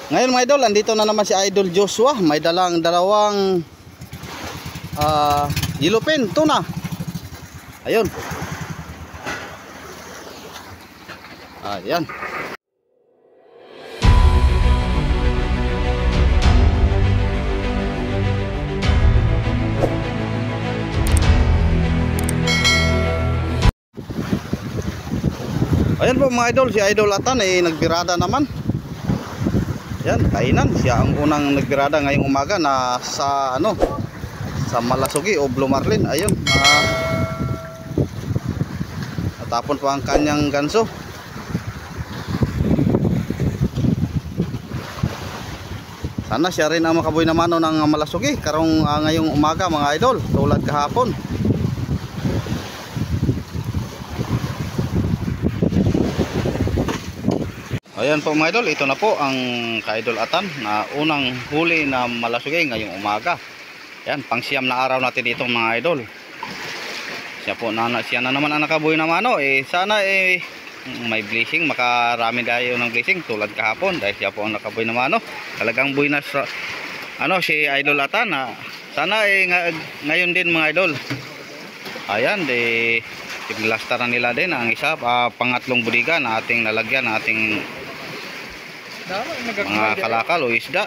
Ngayon mga idol, andito na naman si Idol Joshua. May dalang dalawang yellowfin tuna. Ayun. Ayan. Ayan po mga idol, si Idol Atan ay nagbirada naman. Yan, kainan. Siya ang unang nagbirada ngayong umaga na sa sa Malasugi o Blue Marlin. Ayun, natapon pa ang kanyang ganso. Sana siya rin ang makabuhay naman ng Malasugi karong ngayong umaga mga idol, tulad kahapon. Ayan po mga idol, ito na po ang ka-Idol Atan na unang huli na Malasugi ngayong umaga. Ayan, pang-siyam na araw natin itong mga idol. Siya na naman ang nakabuhay na mano. Sana may blessing, makarami tayo ng blessing tulad kahapon dahil siya po ang nakabuhay na mano. Talagang buhay na sa, si Idol Atan. Sana ngayon din mga idol. Ayan, tiglastaran nila din ang isa, pangatlong budiga na ating nalagyan na ating mga kalakal o isda.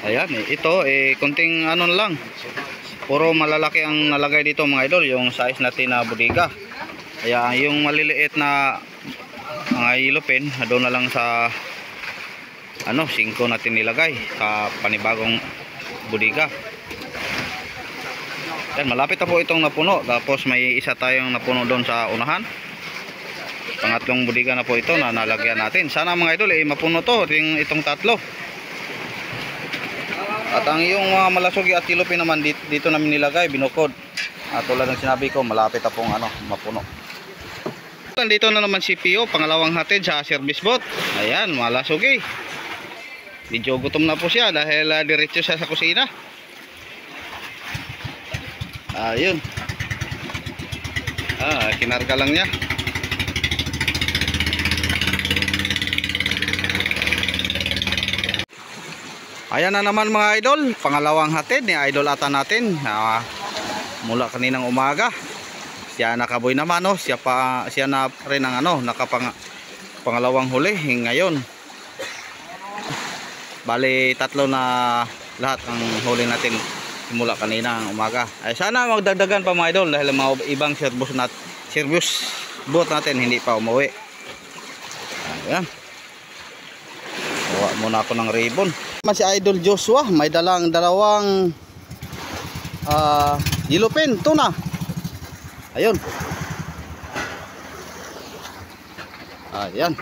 Ayan, ito kunting lang, puro malalaki ang nalagay dito mga idol, yung size natin na budiga. Kaya yung maliliit na mga yellowfin doon na lang sa 5 natin nilagay sa panibagong budiga. Yan, malapit na po itong napuno. Tapos may isa tayong napuno doon sa unahan. Pangatlong budiga na po ito na nalagyan natin. Sana mga idol mapuno to itong tatlo. At ang yung mga Malasugi at yellowfin naman dito namin nilagay, binukod. At tulad ng sinabi ko, malapit na pong mapuno. Dito na naman si Pio, pangalawang hatid sa service boat. Ayan, Malasugi. Medyo gutom na po siya dahil diretso siya sa kusina. Ayun. Kinarga lang niya. Ayan na naman mga idol, pangalawang hatid ni Idol Atan natin mula kaninang umaga. Siya nakabuhay naman, siya na rin ang pangalawang huli ngayon. Bali tatlo na lahat ang huli natin simula kanina ang umaga. Sana magdagdagan pa mga idol dahil mga ibang service boat natin hindi pa umuwi. Ayan. Kuha muna ako ng ribbon. Si Idol Joshua may dalang dalawang yellowfin tuna. Ayun. Ayan.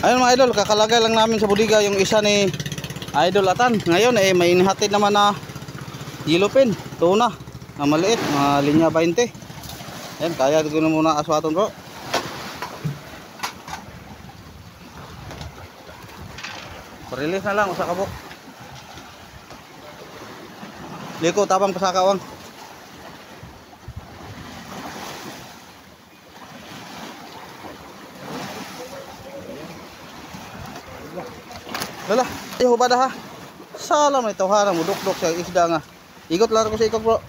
Ayun mga idol, kakalagay lang namin sa budiga yung isa ni Idol Atan. Ngayon may inihatid naman na yellowfin tuna na maliit, linya 20. Ayan, kaya ko na muna aswaton bro. Release na lang sa kabok. Liko tabang pasakawang. Wala, hubada ha. Salam ito harang mo duk sa isda nga. Ikot laro ko sa ikot bro.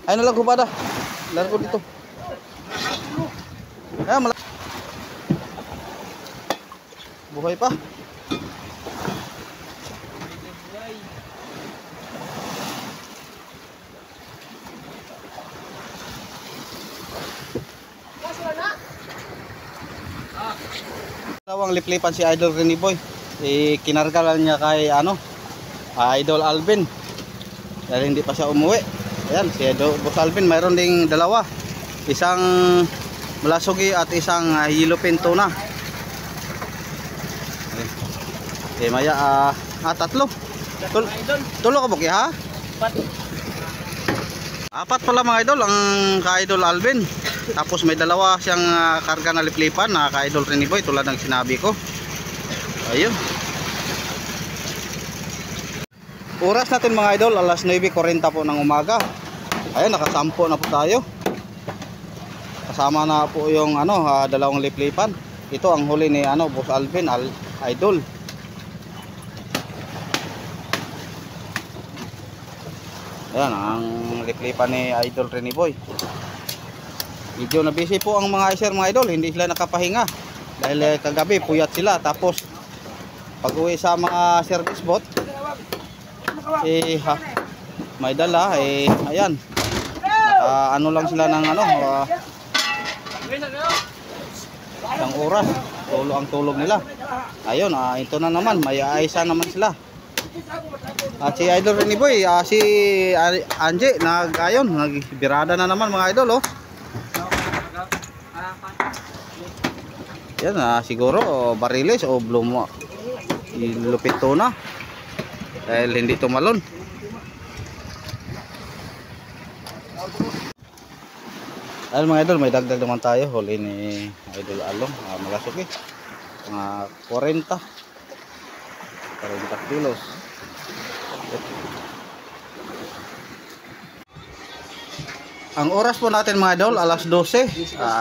Ay na lang hubada. Laro ko dito. Buhay pa. Dalawang liplipan si Idol Rene Boy. Kinarga lang niya kay Idol Alvin. Dahil hindi pa siya umuwi. Ayan, si Boss Alvin mayroon ding dalawa. Isang Malasugi at isang yellowfin tuna. Maya tatlo. Tulo ka buki ha? Apat pala mga idol ang ka-Idol Alvin. Tapos may dalawa siyang karga na liplipan na ka-Idol Rene Boy tulad ng sinabi ko. Ayun. Oras natin mga idol, alas 9:40 po ng umaga. Ayun, nakasampo na po tayo. Kasama na po yung dalawang liplipan. Ito ang huli ni Boss Alvin Idol. Ayan, ang liplipan ni Idol Rene Boy. Medyo na busy po ang mga icer mga idol, hindi sila nakapahinga. Dahil kagabi puyat sila, tapos pag uwi sa mga service boat, may dala, ayan. Ano lang sila ng isang oras, ang tulog nila. Ayun, ito na naman, may aisa naman sila. At si Idol Rene Boy, si Angie, nagbirada na naman mga idol, oh. Yan, siguro bariles o bloom, ilupit tuna dahil hindi tumalon. Ayun mga idol, may dagdag naman tayo. Huli ni Idol Along, malasuki, mga 40 kilos. Ang oras po natin mga idol, alas 12,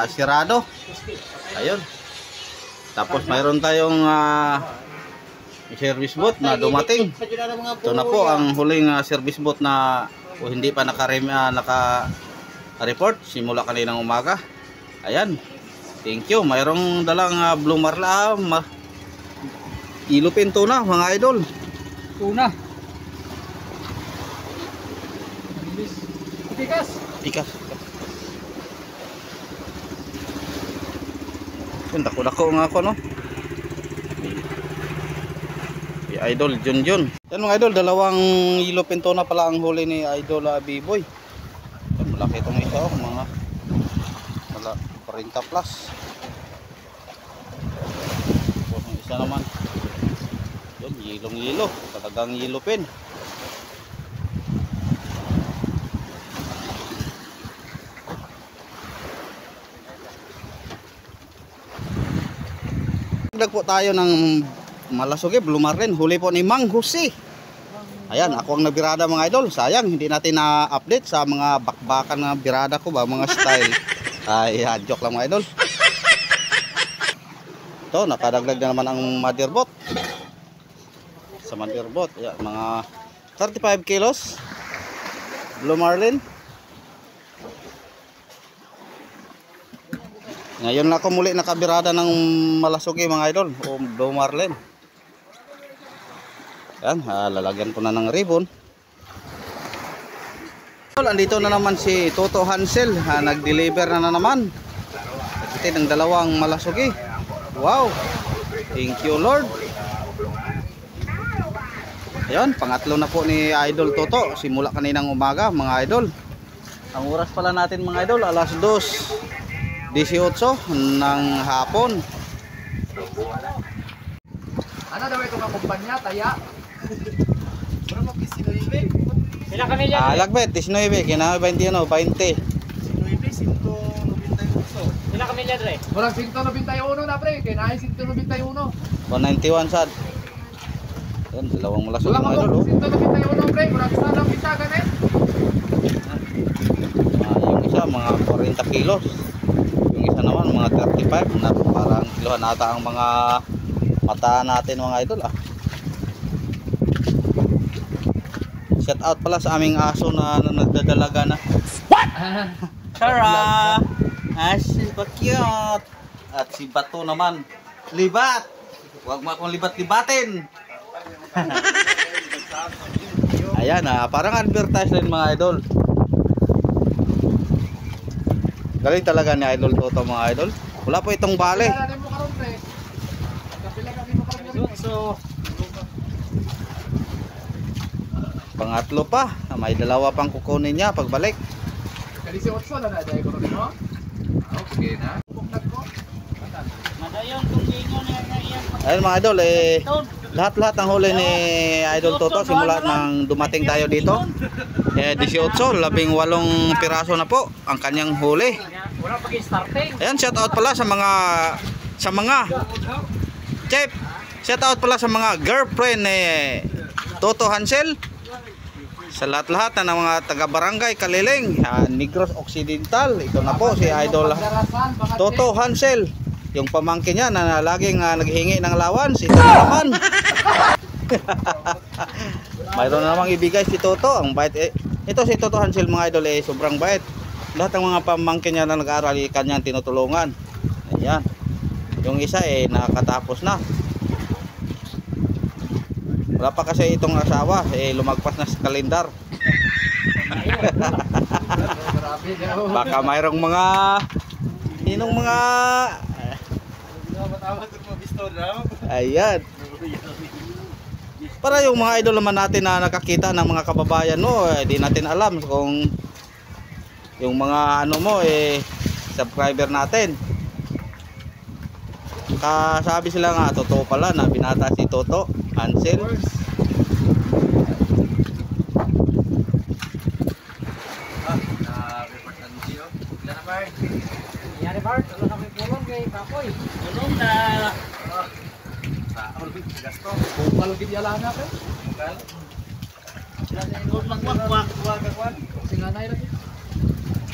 sirado. Ayun. Tapos mayroon tayong service boat na dumating. Ito na po ang huling service boat na hindi pa naka-report simula kaninang umaga. Ayan. Thank you. Mayroong dalang blue marla, ilupin tuna mga idol. Tuna. Pikas. Yun, dako-dako nga ako, no? Idol Junjun. Yan mga idol, dalawang yellow pintona pala ang huli ni Idol B-Boy. Malaki itong isa, mga 40 plus. Ang isa naman, yun, yellow, talagang yellow pin. Nagdag po tayo ng malasugi, blue marlin, huli po ni Mang Jose. Ayan, ako ang nagbirada mga idol. Sayang, hindi natin na-update sa mga bakbakan na birada ko ba, mga style. Joke lang mga idol. Ito, nakadagdag na naman ang motherboat. Sa motherboat, ayan, mga 35 kilos. Blue marlin. Ngayon na ako muli nakabirada ng malasugi mga idol, o blue marlin. Yan, lalagyan ko na ng ribbon. Andito na naman si Toto Hansel, nag-deliver na naman. Nagkitid ng dalawang malasugi. Wow, thank you Lord. Ayan, pangatlo na po ni Idol Toto simula kaninang umaga mga idol. Ang oras pala natin mga idol, alas 2:18 ng hapon. Ano daw itong kumpanya, Taya? Ilan kami dyan? Lagbet, 19, kina 21, 20. Ilan kami dyan, Re? Walang 191 na, pre. Kinahin 191. 191 sad. Yan, dalawang malasog mga idol. Walang 191, pre. Walang isa lang pisagan eh. Yung isa, mga 40 kilos. Yung isa naman, mga 35. Na parang kilohan ata ang mga mata natin mga idol. Shout out pala sa aming aso na nagdadalaga na. What? Tara! Asin pa cute. At si Bato naman, libat! Huwag mo akong libat-libatin. Ayan, parang advertise rin mga idol. Galing talaga ni Idol Toto mga idol. Wala po itong bale. Pangatlo pa, may dalawa pang kukunin niya pagbalik. Kali si Otso lang na dahil ko rin mo. Okay na. Ayun mga idol, lahat-lahat ng huli ni Idol Toto simula nang dumating tayo dito. 18, 18 piraso na po ang kanyang huli. Ayan, shout out pala sa mga Chef, shout out pala sa mga girlfriend ni Toto Hansel. Sa lahat-lahat na mga taga-barangay Kaliling, Negros Occidental. Ito na po si Idol Toto Hansel. Yung pamangkin niya na laging naghihingi ng allowance. Ito na naman. Mayroon na namang ibigay si Toto. Ang bait Ito si Toto Hansel mga idol eh sobrang bait. Lahat ng mga pamangkin niya na nag-aaral kanyang tinutulungan. Ayan. Yung isa eh nakatapos na. Wala pa kasi itong asawa eh lumagpas na sa kalendar. Baka mayroong mga ayan. Para yung mga idol naman natin na nakakita ng mga kababayan mo, di natin alam kung yung mga ano mo eh subscriber natin. Kasabi sila nga totoo pala na binata si Toto Hansel. Yari Bart, ano kami pulong kay Kapoy? Pulong na. Sa orbit gasto. Bukal gid yala na kay. Bukal. Wag. Singanay lagi.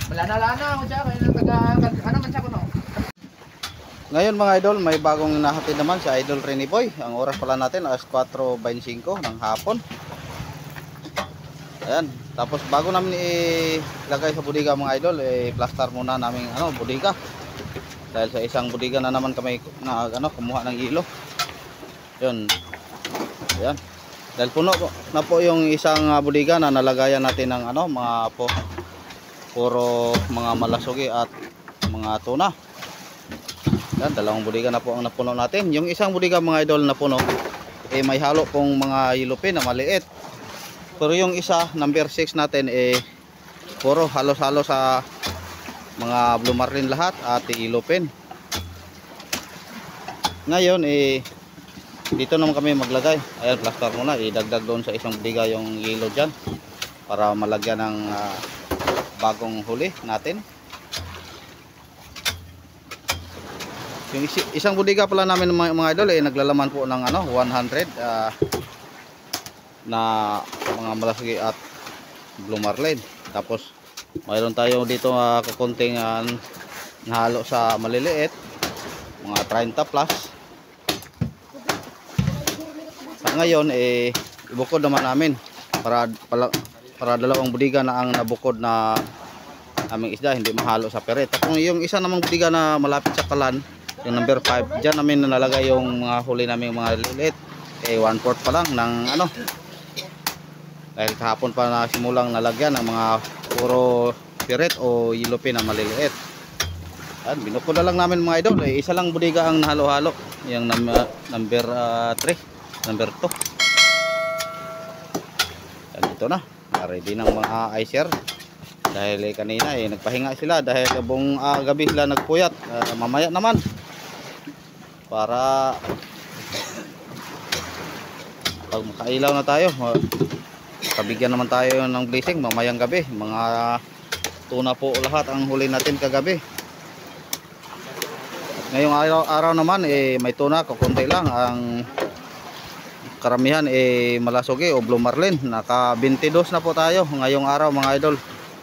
Malana-lana ako diya kay taga ano man siya kuno. Ngayon mga idol, may bagong nahatid naman si Idol Rene Boy. Ang oras pala natin alas 4:25 ng hapon. Ayan, tapos bago namin ilagay sa bodega mga idol, plaster muna namin bodega. Dahil sa isang bodega na naman kami na kumuha ng hilo. 'Yun. Ayan. Dahil puno na po yung isang bodega na nalagayan natin ng mga puro mga malasugi at mga tuna. Yan, dalawang bodega na po ang napuno natin. Yung isang bodega mga idol na puno may halo pong mga yellowfin na maliit. Pero yung isa, number 6 natin puro halos-halo sa mga blue marlin lahat at yellowfin. Ngayon dito naman kami maglagay. Ayan, plaster muna, idagdag doon sa isang bodega yung yellow dyan para malagyan ng bagong huli natin. Yung isang bodega pala namin mga idol naglalaman po ng 100 na mga malasugi at blue marlin. Tapos mayroon tayo dito kukunting nahalo sa maliliit, mga 30 plus. Sa ngayon ibukod naman namin para dalawang bodega na ang nabukod na aming isda, hindi mahalo sa peret. Tapos yung isa namang bodega na malapit sa kalan, yung number 5, dyan namin nalalagay yung mga huli namin mga liliit. 1/4 pa lang ng dahil kahapon pa na simulang nalagyan ng mga puro piret o yellowfin na maliliit. At binukod na lang namin mga idol. Isa lang bodega ang nahalo-halo, yung number 3, number 2. At ito na, ready ng mga icer. Dahil kanina nagpahinga sila dahil buong gabi sila nagpuyat. Mamaya naman para pag makailaw na tayo, kabigyan naman tayo ng blessing mamayang gabi. Mga tuna po lahat ang huli natin kagabi. At ngayong araw naman may tuna, kukunti lang. Ang karamihan malasugi o blue marlin. Naka 22 na po tayo ngayong araw mga idol.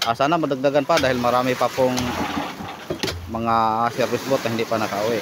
Sana madagdagan pa dahil marami pa pong mga service boat na hindi pa nakauwi.